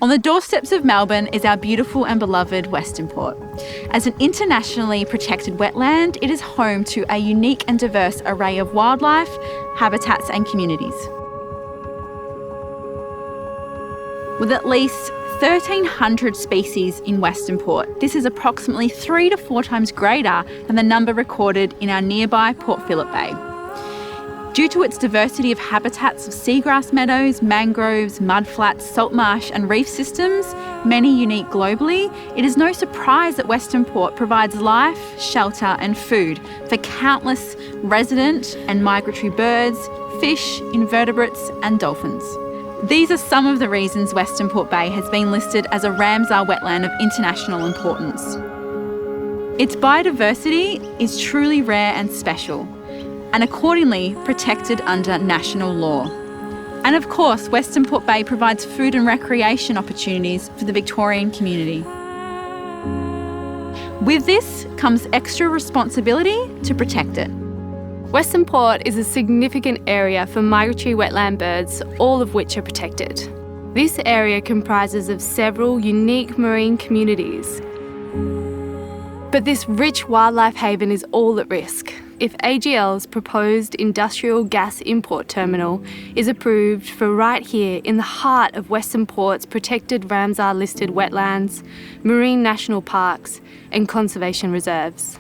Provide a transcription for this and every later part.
On the doorsteps of Melbourne is our beautiful and beloved Westernport. As an internationally protected wetland, it is home to a unique and diverse array of wildlife, habitats and communities. With at least 1,300 species in Westernport, this is approximately 3 to 4 times greater than the number recorded in our nearby Port Phillip Bay. Due to its diversity of habitats of seagrass meadows, mangroves, mudflats, salt marsh and reef systems, many unique globally, it is no surprise that Westernport provides life, shelter and food for countless resident and migratory birds, fish, invertebrates and dolphins. These are some of the reasons Westernport Bay has been listed as a Ramsar wetland of international importance. Its biodiversity is truly rare and special, and accordingly protected under national law. And of course, Westernport Bay provides food and recreation opportunities for the Victorian community. With this comes extra responsibility to protect it. Westernport is a significant area for migratory wetland birds, all of which are protected. This area comprises of several unique marine communities. But this rich wildlife haven is all at risk if AGL's proposed industrial gas import terminal is approved for right here in the heart of Westernport's protected Ramsar-listed wetlands, marine national parks and conservation reserves.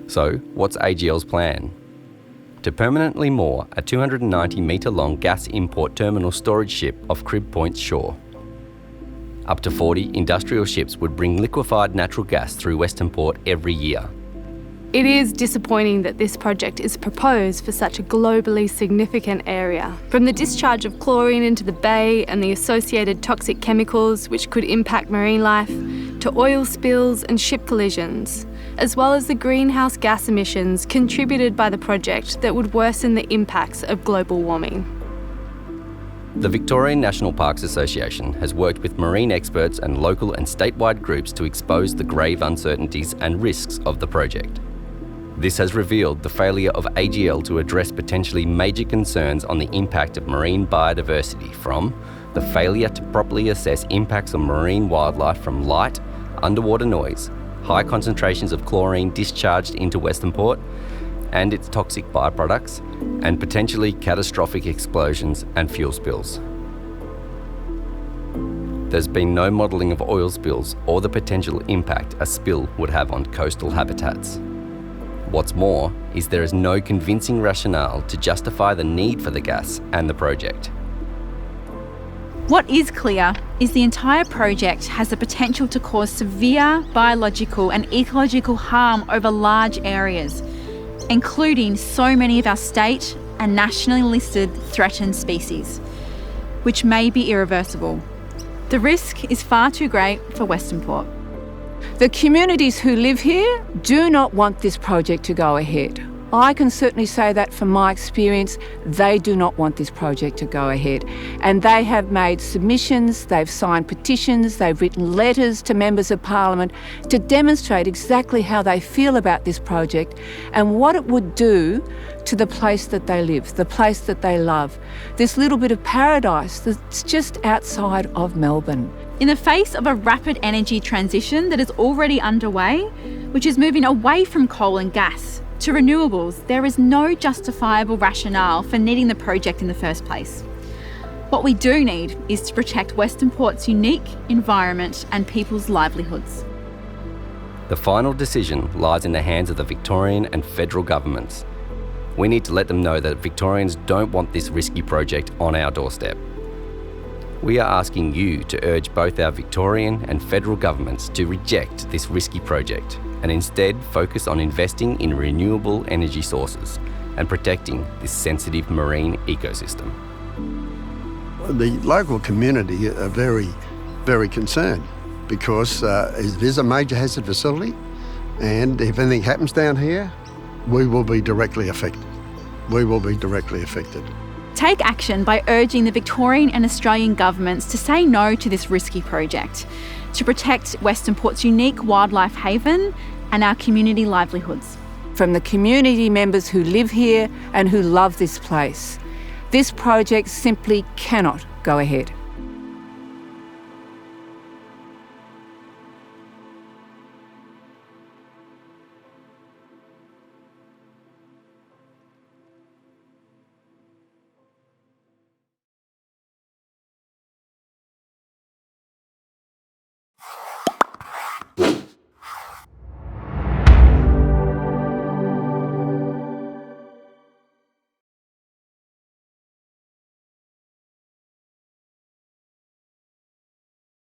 So, what's AGL's plan? To permanently moor a 290-metre-long gas import terminal storage ship off Crib Point's shore. Up to 40 industrial ships would bring liquefied natural gas through Westernport every year. It is disappointing that this project is proposed for such a globally significant area. From the discharge of chlorine into the bay and the associated toxic chemicals which could impact marine life, to oil spills and ship collisions, as well as the greenhouse gas emissions contributed by the project that would worsen the impacts of global warming. The Victorian National Parks Association has worked with marine experts and local and statewide groups to expose the grave uncertainties and risks of the project. This has revealed the failure of AGL to address potentially major concerns on the impact of marine biodiversity, from the failure to properly assess impacts on marine wildlife from light, underwater noise, high concentrations of chlorine discharged into Westernport and its toxic byproducts, and potentially catastrophic explosions and fuel spills. There's been no modelling of oil spills or the potential impact a spill would have on coastal habitats. What's more is there is no convincing rationale to justify the need for the gas and the project. What is clear is the entire project has the potential to cause severe biological and ecological harm over large areas, including so many of our state and nationally listed threatened species, which may be irreversible. The risk is far too great for Westernport. The communities who live here do not want this project to go ahead. I can certainly say that from my experience, they do not want this project to go ahead. And they have made submissions, they've signed petitions, they've written letters to members of Parliament to demonstrate exactly how they feel about this project and what it would do to the place that they live, the place that they love, this little bit of paradise that's just outside of Melbourne. In the face of a rapid energy transition that is already underway, which is moving away from coal and gas to renewables, there is no justifiable rationale for needing the project in the first place. What we do need is to protect Westernport's unique environment and people's livelihoods. The final decision lies in the hands of the Victorian and federal governments. We need to let them know that Victorians don't want this risky project on our doorstep. We are asking you to urge both our Victorian and federal governments to reject this risky project and instead focus on investing in renewable energy sources and protecting this sensitive marine ecosystem. The local community are very, very concerned because it is a major hazard facility, and if anything happens down here, we will be directly affected. We will be directly affected. Take action by urging the Victorian and Australian governments to say no to this risky project, to protect Westernport's unique wildlife haven and our community livelihoods. From the community members who live here and who love this place, this project simply cannot go ahead.